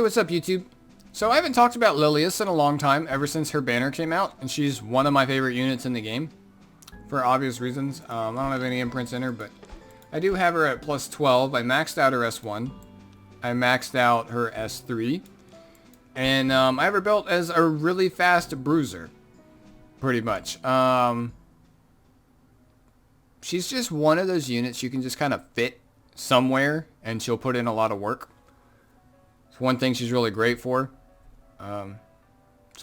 what's up YouTube? So I haven't talked about Lilias in a long time, ever since her banner came out, and she's one of my favorite units in the game, for obvious reasons. I don't have any imprints in her, but I do have her at plus 12. I maxed out her S1. I maxed out her S3. And I have her built as a really fast bruiser, pretty much. She's just one of those units you can just kind of fit somewhere, and she'll put in a lot of work. It's one thing she's really great for. So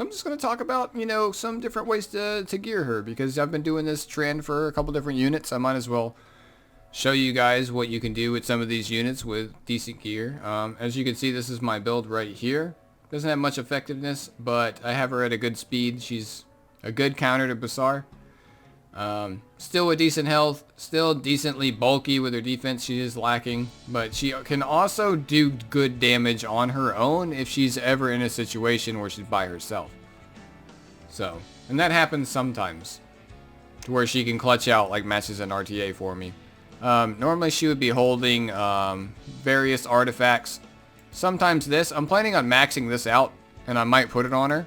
I'm just going to talk about, you know, some different ways to gear her, because I've been doing this trend for a couple different units. I might as well show you guys what you can do with some of these units with decent gear. As you can see, this is my build right here. Doesn't have much effectiveness, but I have her at a good speed. She's a good counter to Basar. Still with decent health, still decently bulky with her defense. She is lacking, but she can also do good damage on her own if she's ever in a situation where she's by herself. So, and that happens sometimes, to where she can clutch out like matches an RTA for me. Normally she would be holding various artifacts. Sometimes this, I'm planning on maxing this out, and I might put it on her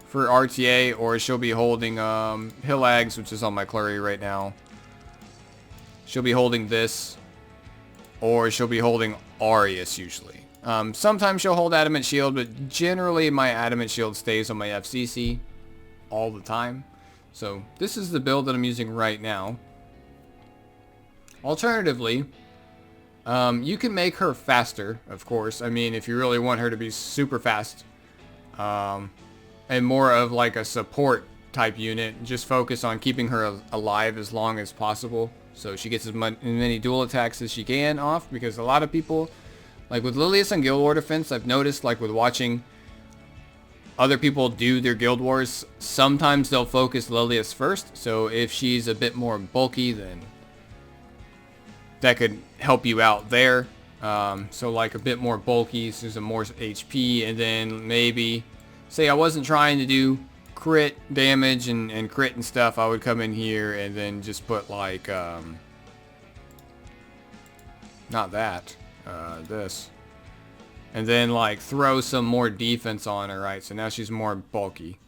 for RTA, or she'll be holding Hillags, which is on my Clary right now. She'll be holding this, or she'll be holding Arius usually. Sometimes she'll hold Adamant Shield, but generally my Adamant Shield stays on my FCC all the time. So this is the build that I'm using right now. Alternatively, you can make her faster, of course. I mean, if you really want her to be super fast, and more of like a support type unit, just focus on keeping her alive as long as possible, so she gets as many dual attacks as she can off. Because a lot of people, like with Lilias and Guild War Defense, I've noticed, like with watching other people do their Guild Wars, sometimes they'll focus Lilias first. So if she's a bit more bulky, then that could help you out there. So like a bit more bulky, so there's a more HP, and then maybe say I wasn't trying to do crit damage and crit and stuff, I would come in here and then just put like not that, this, and then like throw some more defense on her, right? So now she's more bulky,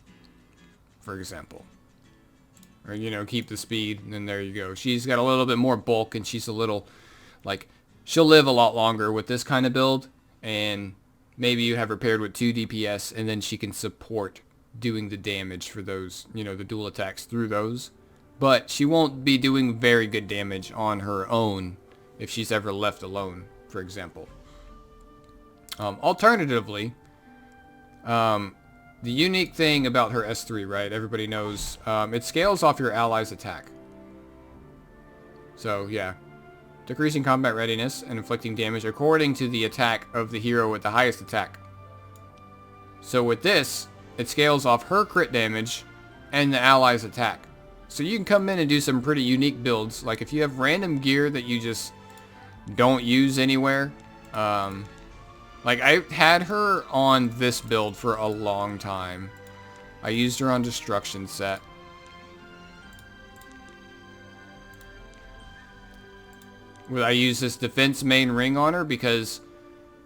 for example. Or, you know, keep the speed, and then there you go. She's got a little bit more bulk, and she's a little, like, she'll live a lot longer with this kind of build. And maybe you have her paired with 2 DPS, and then she can support doing the damage for those, you know, the dual attacks through those. But she won't be doing very good damage on her own if she's ever left alone, for example. Alternatively, the unique thing about her S3, right, everybody knows, it scales off your ally's attack. So, yeah. Decreasing combat readiness and inflicting damage according to the attack of the hero with the highest attack. So with this, it scales off her crit damage and the ally's attack. So you can come in and do some pretty unique builds. Like if you have random gear that you just don't use anywhere, like I had her on this build for a long time. I used her on Destruction set. I use this defense main ring on her because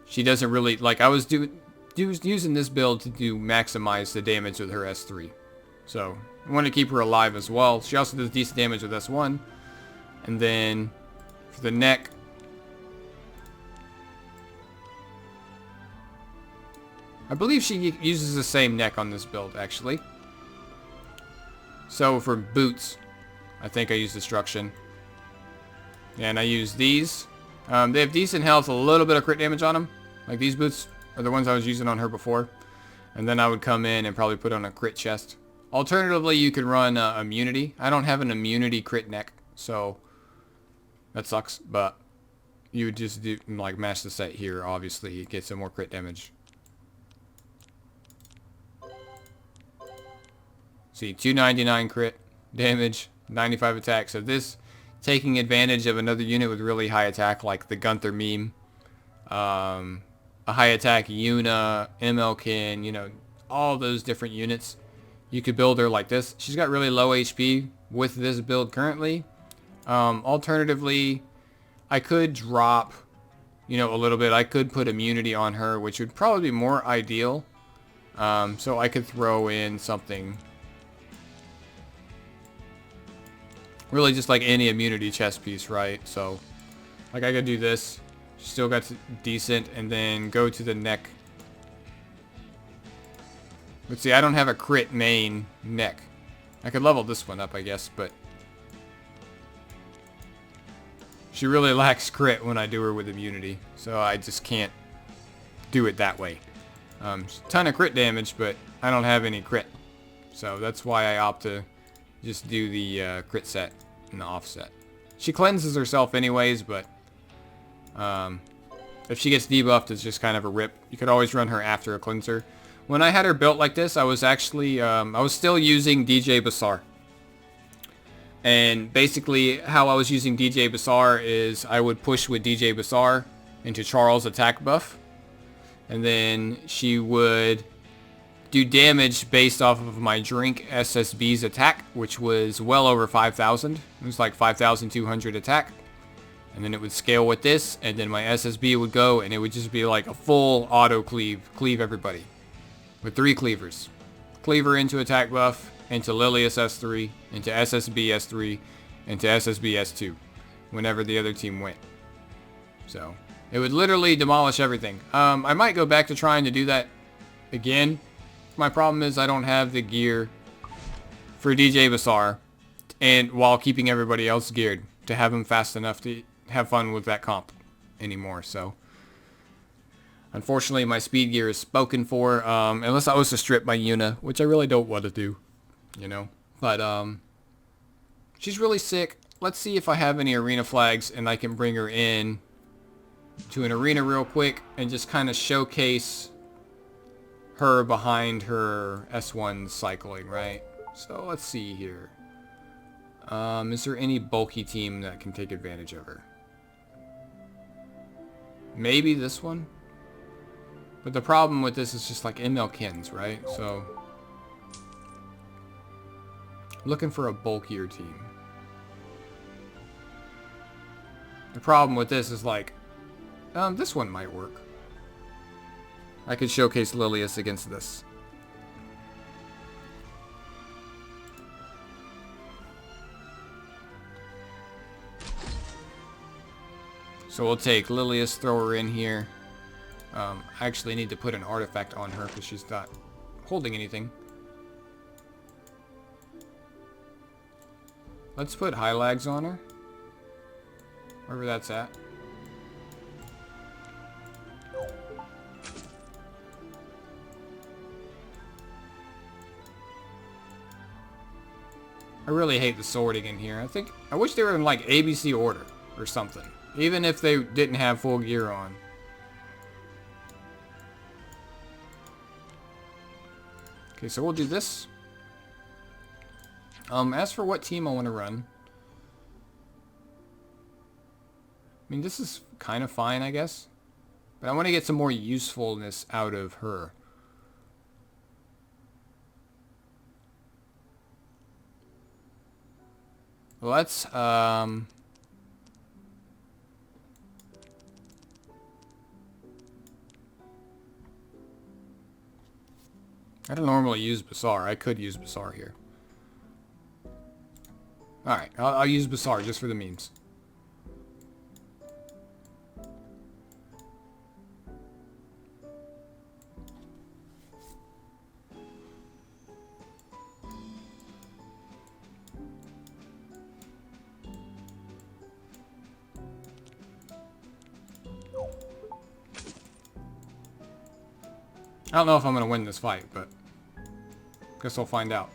she doesn't really, like, I was using this build to maximize the damage with her S3. So I want to keep her alive as well. She also does decent damage with S1. And then for the neck, I believe she uses the same neck on this build, actually. So for boots, I think I use Destruction. And I use these. They have decent health, a little bit of crit damage on them. Like these boots are the ones I was using on her before. And then I would come in and probably put on a crit chest. Alternatively, you could run immunity. I don't have an immunity crit neck, so that sucks. But you would just do, like, match the set here, obviously, get some more crit damage. See, 299 crit damage, 95 attack. So this, taking advantage of another unit with really high attack, like the Gunther meme, a high attack Yuna, MLkin, you know, all those different units. You could build her like this. She's got really low HP with this build currently. Alternatively, I could drop you know, a little bit. I could put immunity on her, which would probably be more ideal. So I could throw in something really just like any immunity chess piece, right? So like I could do this, still got decent, and then go to the neck. Let's see, I don't have a crit main neck. I could level this one up, I guess, but she really lacks crit when I do her with immunity, so I just can't do it that way. Ton of crit damage, but I don't have any crit, so that's why I opt to just do the crit set and the offset. She cleanses herself anyways, but if she gets debuffed, it's just kind of a rip. You could always run her after a cleanser. When I had her built like this, I was actually, I was still using DJ Basar. And basically how I was using DJ Basar is I would push with DJ Basar into Charles' attack buff. And then she would do damage based off of my drink SSB's attack, which was well over 5,000. It was like 5,200 attack. And then it would scale with this, and then my SSB would go, and it would just be like a full auto cleave everybody. With 3 cleavers. Cleaver into attack buff, into Lilias S3, into SSB S3, into SSB S2. Whenever the other team went. So, it would literally demolish everything. I might go back to trying to do that again. My problem is I don't have the gear for DJ Basar, and while keeping everybody else geared to have them fast enough to have fun with that comp anymore. So unfortunately my speed gear is spoken for, unless I was to strip my Yuna, which I really don't want to do, you know. But she's really sick. Let's see if I have any arena flags and I can bring her in to an arena real quick and just kind of showcase her behind her S1 cycling, right? So let's see here. Is there any bulky team that can take advantage of her? Maybe this one? But the problem with this is just like MLKins, right? So looking for a bulkier team. The problem with this is like, this one might work. I could showcase Lilias against this. So we'll take Lilias, throw her in here. I actually need to put an artifact on her because she's not holding anything. Let's put high lags on her. Wherever that's at. I really hate the sorting in here. I wish they were in like ABC order or something. Even if they didn't have full gear on. Okay, so we'll do this. As for what team I want to run. I mean, this is kind of fine, I guess. But I want to get some more usefulness out of her. Let's, I don't normally use Basar. I could use Basar here. Alright, I'll use Basar just for the memes. I don't know if I'm going to win this fight, but guess we'll find out.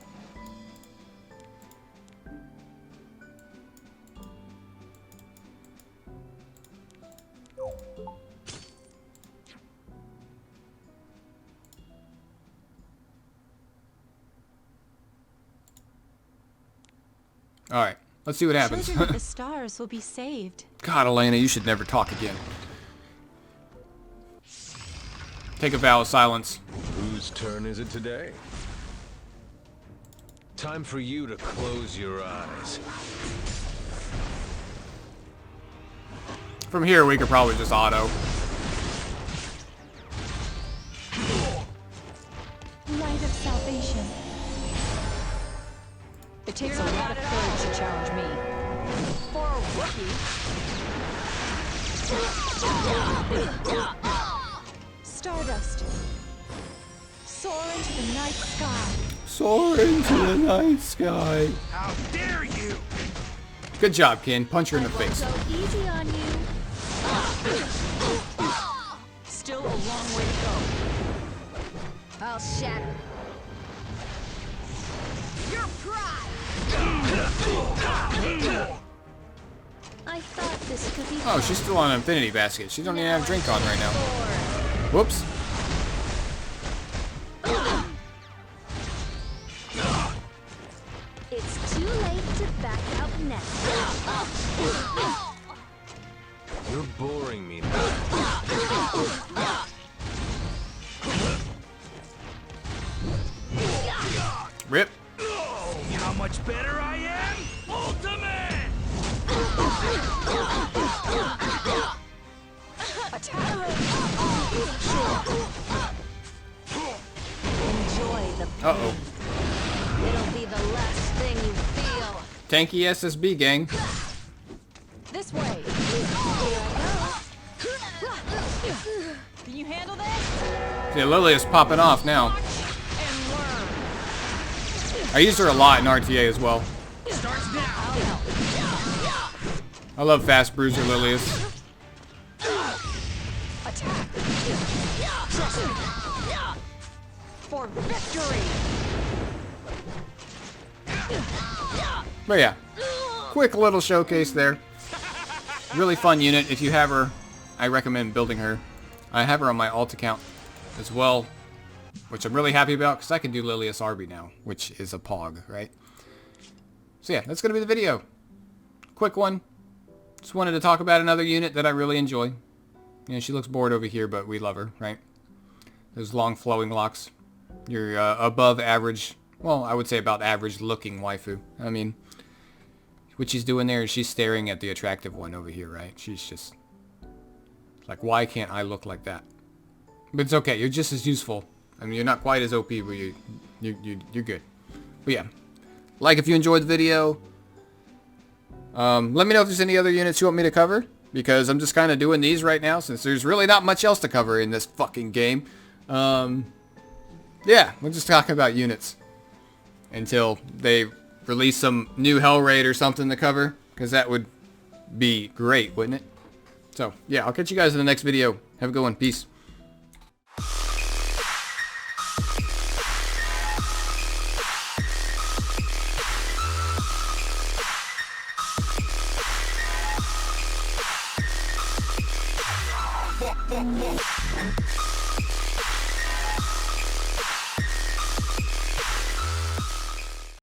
Alright, let's see what happens. Children of the stars will be saved. God, Elena, you should never talk again. Take a vow of silence. Whose turn is it today? Time for you to close your eyes. From here, we could probably just auto. Light of salvation. It takes a lot of courage to challenge me. For a rookie. Stardust. Soar into the night sky. Soar into the night sky. How dare you! Good job, Ken. Punch her in the face. So easy on you. Still a long way to go. I'll shatter. Your pride! I thought this could be. Oh, she's still on an infinity basket. She don't even have a drink on right now. Whoops. It's too late to back out now. You're boring me now. Rip. How much better I am? Ultimate! Enjoy the pain. Uh-oh. It'll be the last thing you feel. Tanky SSB gang. This way. Can you handle this? Yeah, Lilias popping off now. And learn. I used her a lot in RTA as well. Starts now! I'll help. I love fast bruiser Lilias. Attack. For victory. But yeah, quick little showcase there. Really fun unit. If you have her, I recommend building her. I have her on my alt account as well, which I'm really happy about because I can do Lilias Arby now, which is a pog, right? So yeah, that's going to be the video. Quick one. Just wanted to talk about another unit that I really enjoy. You know, she looks bored over here, but we love her, right? Those long flowing locks. You're above average, well, I would say about average looking waifu. I mean, what she's doing there is she's staring at the attractive one over here, right? She's just like, why can't I look like that? But it's okay. You're just as useful. I mean, you're not quite as OP, but you're good. But yeah, like if you enjoyed the video. Let me know if there's any other units you want me to cover, because I'm just kind of doing these right now since there's really not much else to cover in this fucking game. Yeah, we'll just talk about units until they release some new Hell Raid or something to cover, because that would be great, wouldn't it? So, yeah, I'll catch you guys in the next video. Have a good one. Peace. Fuck.